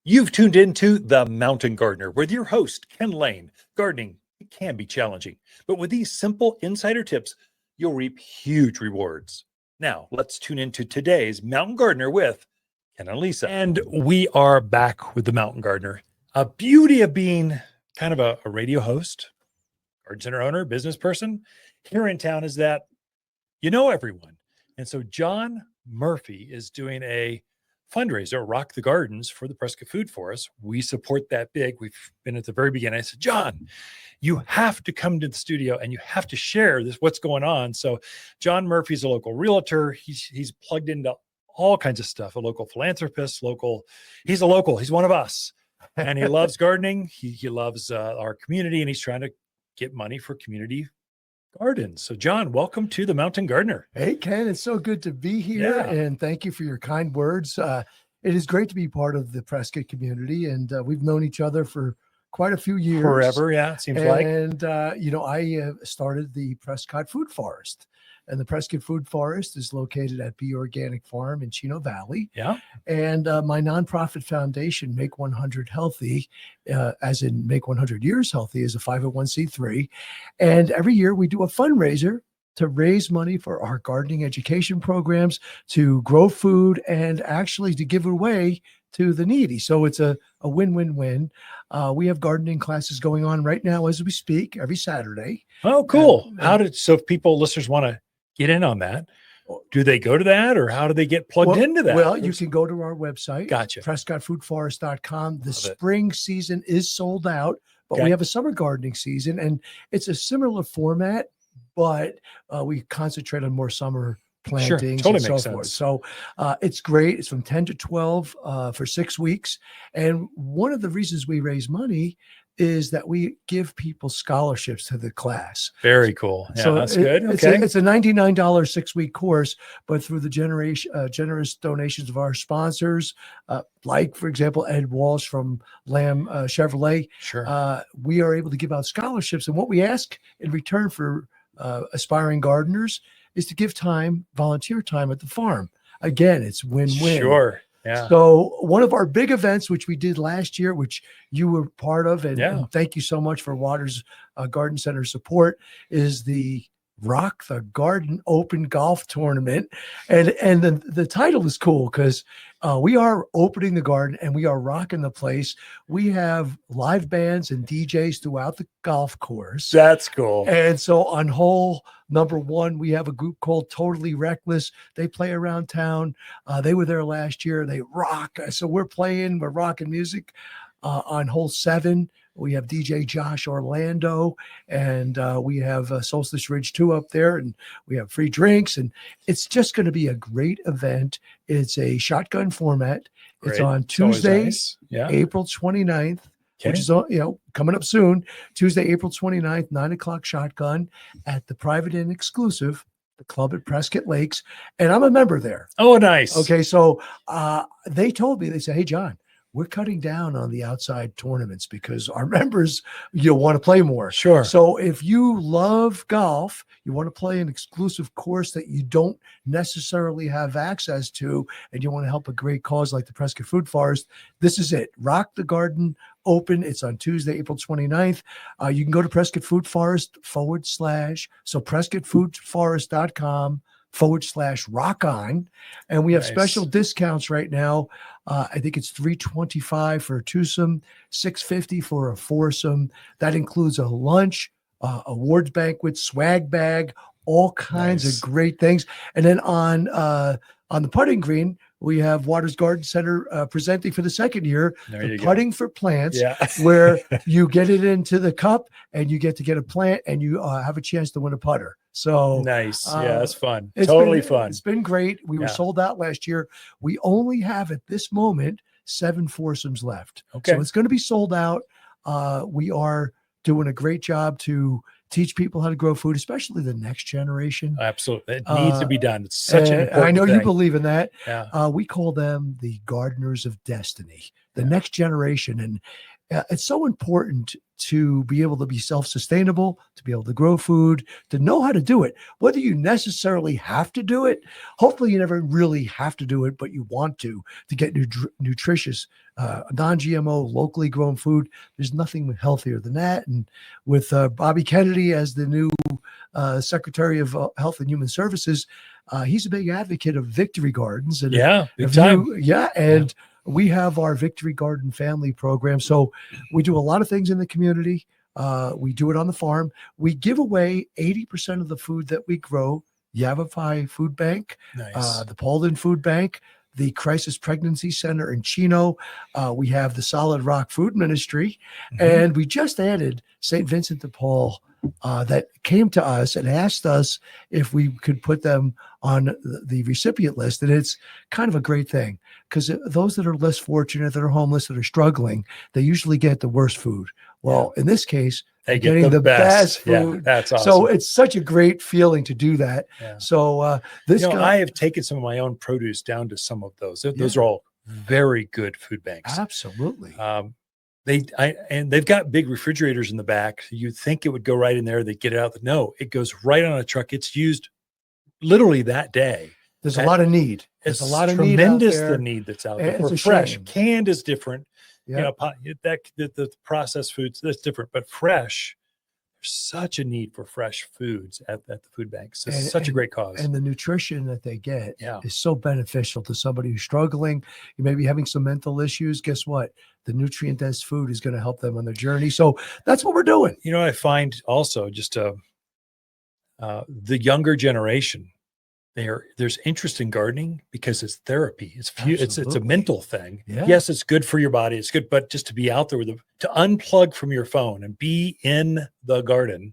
You've tuned into The Mountain Gardener with your host, Ken Lain. Gardening it can be challenging, but with these simple insider tips, you'll reap huge rewards. Now, let's tune into today's Mountain Gardener with Ken and Lisa. And we are back with The Mountain Gardener. A beauty of being kind of a radio host, garden center owner, business person here in town is that you know everyone. And so John Murphy is doing a fundraiser, Rock the Gardens, for the Prescott Food Forest. We support that big. We've been at the very beginning. I said, John, you have to come to the studio and you have to share this, what's going on. So John Murphy's a local realtor. He's plugged into all kinds of stuff, a local philanthropist, he's a local, he's one of us. And he loves gardening. He loves our community, and he's trying to get money for community gardens. So John, welcome to the Mountain Gardener. Hey, Ken, it's so good to be here. And thank you for your kind words. It is great to be part of the Prescott community, and we've known each other for quite a few years. Forever, yeah, it seems like. And, I started the Prescott Food Forest. And the Prescott Food Forest is located at Be Organic Farm in Chino Valley. Yeah. And my nonprofit foundation, Make 100 Healthy, as in Make 100 Years Healthy, is a 501c3. And every year we do a fundraiser to raise money for our gardening education programs, to grow food, and actually to give it away to the needy. So it's a win-win-win. We have gardening classes going on right now as we speak every Saturday. Oh, cool. So if listeners want to get in on that, do they go to that, or how do they get plugged into that? Well, you can go to our website. Gotcha. PrescottFoodForest.com. The spring season is sold out, but we have a summer gardening season, and it's a similar format, but we concentrate on more summer plantings and so forth. So it's great. It's from 10 to 12 for 6 weeks. And one of the reasons we raise money is that we give people scholarships to the class. Very cool. Yeah, so that's good. Okay. It's a $99 6-week course, but through the generous donations of our sponsors, like, for example, Ed Walsh from Lain Chevrolet, we are able to give out scholarships. And what we ask in return for aspiring gardeners is to give volunteer time at the farm. Again, it's win-win. Sure. Yeah. So one of our big events, which we did last year, which you were part of, and thank you so much for Waters Garden Center support, is the Rock the Garden Open Golf Tournament. And the title is cool because we are opening the garden and we are rocking the place. We have live bands and DJs throughout the golf course. That's cool. And so on hole number 1, we have a group called Totally Reckless. They play around town. They were there last year. They rock. So we're rocking music. On hole 7, we have DJ Josh Orlando, and we have Solstice Ridge 2 up there, and we have free drinks, and it's just going to be a great event. It's a shotgun format. Great. It's on Tuesday, April 29th, which is coming up soon. Tuesday, April 29th, 9:00 shotgun at the private and exclusive, the club at Prescott Lakes, and I'm a member there. Oh, nice. Okay, so they told me, they said, hey, John, we're cutting down on the outside tournaments because our members, want to play more. Sure. So if you love golf, you want to play an exclusive course that you don't necessarily have access to, and you want to help a great cause like the Prescott Food Forest, this is it. Rock the Garden Open. It's on Tuesday, April 29th. You can go to Prescott Food Forest / so PrescottFoodForest.com/rock on. And we have special discounts right now. I think it's $325 for a twosome, $650 for a foursome. That includes a lunch, awards banquet, swag bag, all kinds of great things. And then on the putting green, we have Waters Garden Center presenting for the second year, the Putting for Plants, where you get it into the cup and you get to get a plant and you have a chance to win a putter. So nice. That's fun. Totally fun. It's been great. We were sold out last year. We only have at this moment 7 foursomes left. Okay. So it's going to be sold out. We are doing a great job to teach people how to grow food, especially the next generation. Absolutely. It needs to be done. It's such an important I know thing. You believe in that. Yeah. We call them the gardeners of destiny. the next generation. And it's so important to be able to be self-sustainable, to be able to grow food, to know how to do it. Whether you necessarily have to do it, hopefully you never really have to do it, but you want to get nutritious, non-GMO, locally grown food. There's nothing healthier than that. And with Bobby Kennedy as the new Secretary of Health and Human Services, he's a big advocate of Victory Gardens. And big time. We have our Victory Garden family program. So we do a lot of things in the community. We do it on the farm. We give away 80% of the food that we grow. Yavapai Food Bank, Nice. the Paulden Food Bank, the Crisis Pregnancy Center in Chino. We have the Solid Rock Food Ministry. And we just added St. Vincent de Paul that came to us and asked us if we could put them on the recipient list. And it's kind of a great thing because those that are less fortunate, that are homeless, that are struggling, they usually get the worst food. Well, in this case, they get getting the best food. Yeah, that's awesome. So it's such a great feeling to do that. Yeah. So I have taken some of my own produce down to some of those. Those are all very good food banks. Absolutely. They've got big refrigerators in the back. You'd think it would go right in there. They get it out. No, it goes right on a truck. It's used literally that day. There's a lot of need. There's a lot of tremendous need out there. The need that's out there. It's For a fresh, shame. canned is different. Yep. The processed foods, that's different. But fresh, there's such a need for fresh foods at the food banks. It's such a great cause. And the nutrition that they get Yeah. is so beneficial to somebody who's struggling. You may be having some mental issues. Guess what? The nutrient-dense food is going to help them on their journey. So that's what we're doing. I find also just the younger generation, there's interest in gardening because it's therapy. It's a mental thing. Yeah. Yes, it's good for your body. It's good, but just to be out there to unplug from your phone and be in the garden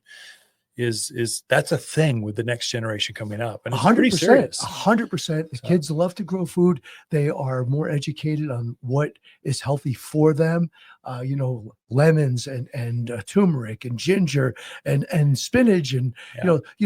that's a thing with the next generation coming up. And it's pretty serious. 100%. The kids love to grow food. They are more educated on what is healthy for them. Lemons and turmeric and ginger and spinach and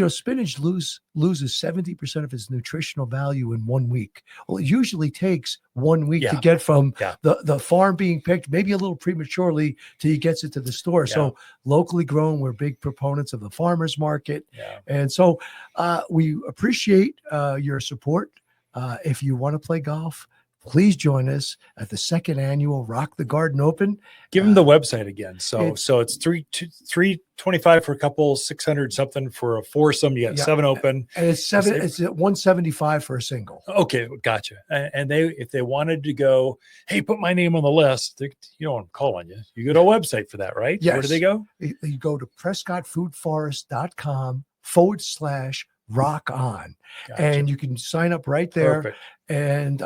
spinach loses 70% of its nutritional value in 1 week. Well, it usually takes 1 week to get from the farm being picked, maybe a little prematurely, till he gets it to the store. So locally grown, we're big proponents of the farmers market. And so we appreciate your support. If you want to play golf, please join us at the second annual Rock the Garden Open. Give them the website again. So it's $325 for a couple, 600 something for a foursome. You got 7 open, and it's It's at $175 for a single. Okay, gotcha. And if they wanted to go, hey, put my name on the list, you don't want to call on you. You go to a website for that, right? Yes. Where do they go? You go to PrescottFoodForest.com/rock on, and you can sign up right there. Perfect. And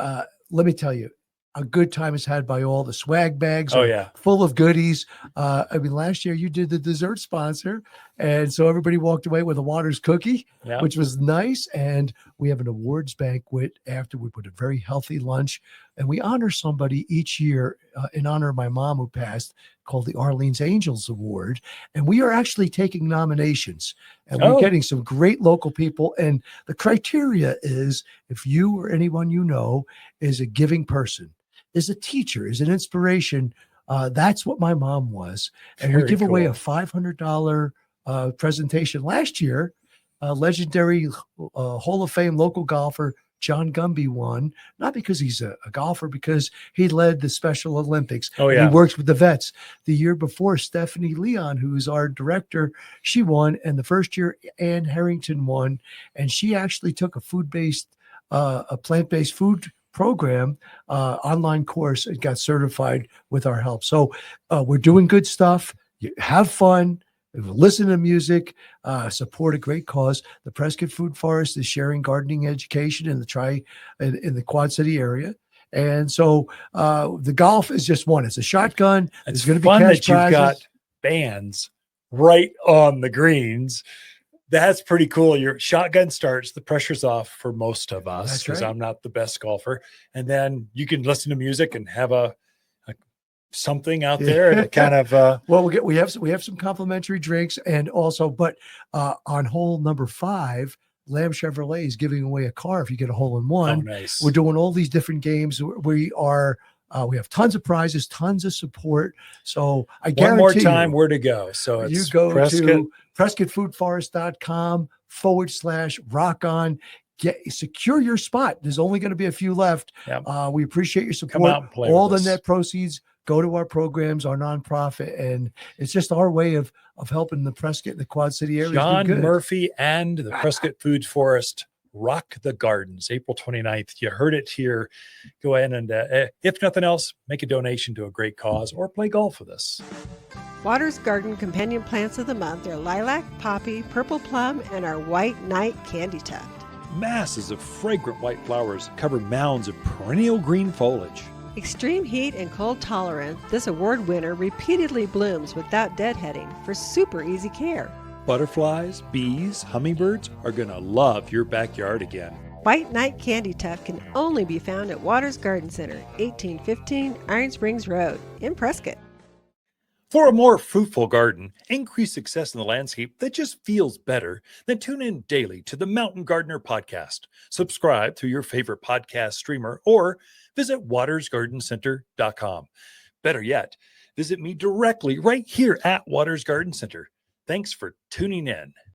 let me tell you, a good time is had by all. The swag bags are full of goodies. Last year you did the dessert sponsor, and so everybody walked away with a Waters cookie, which was nice. And we have an awards banquet after. We put a very healthy lunch, and we honor somebody each year in honor of my mom who passed, called the Arlene's Angels Award. And we are actually taking nominations, and we're getting some great local people. And the criteria is if you or anyone you know is a giving person, is a teacher, is an inspiration. That's what my mom was. And we give away a $500 presentation. Last year, legendary Hall of Fame local golfer John Gumby won, not because he's a golfer, because he led the Special Olympics. He works with the vets. The year before, Stephanie Leon, who's our director, she won. And the first year, Ann Harrington won. And she actually took a plant-based food program, online course, and got certified with our help. So we're doing good stuff. You have fun. Listen to music, support a great cause. The Prescott Food Forest is sharing gardening education in the Quad City area. And so the golf is just one. It's a shotgun. It's going to be fun cash that you've prizes. got bands right on the greens. That's pretty cool. Your shotgun starts, the pressure's off for most of us because I'm not the best golfer. And then you can listen to music and have something out there and kind of well, we have some complimentary drinks, and also, but on hole number 5, Lamb Chevrolet is giving away a car if you get a hole in one. Nice. We're doing all these different games. We are We have tons of prizes, tons of support. So I One guarantee more time, you, where to go? So you it's go Prescott. to prescottfoodforest.com/rock on. Secure your spot. There's only going to be a few left. Yep. We appreciate your Come support. out and play All with the us. net proceeds go to our programs, our nonprofit, and it's just our way of helping the Prescott and the Quad City areas John do good. Murphy and the Prescott Food Forest Rock the Gardens, April 29th. You heard it here. Go ahead and, if nothing else, make a donation to a great cause or play golf with us. Waters Garden companion plants of the month are lilac, poppy, purple plum, and our white night candy tuft. Masses of fragrant white flowers cover mounds of perennial green foliage. Extreme heat and cold tolerant, this award winner repeatedly blooms without deadheading for super easy care. Butterflies, bees, hummingbirds are going to love your backyard again. White Night Candy Tuft can only be found at Waters Garden Center, 1815 Iron Springs Road in Prescott. For a more fruitful garden, increase success in the landscape that just feels better, then tune in daily to the Mountain Gardener podcast. Subscribe through your favorite podcast streamer or visit watersgardencenter.com. Better yet, visit me directly right here at Waters Garden Center. Thanks for tuning in.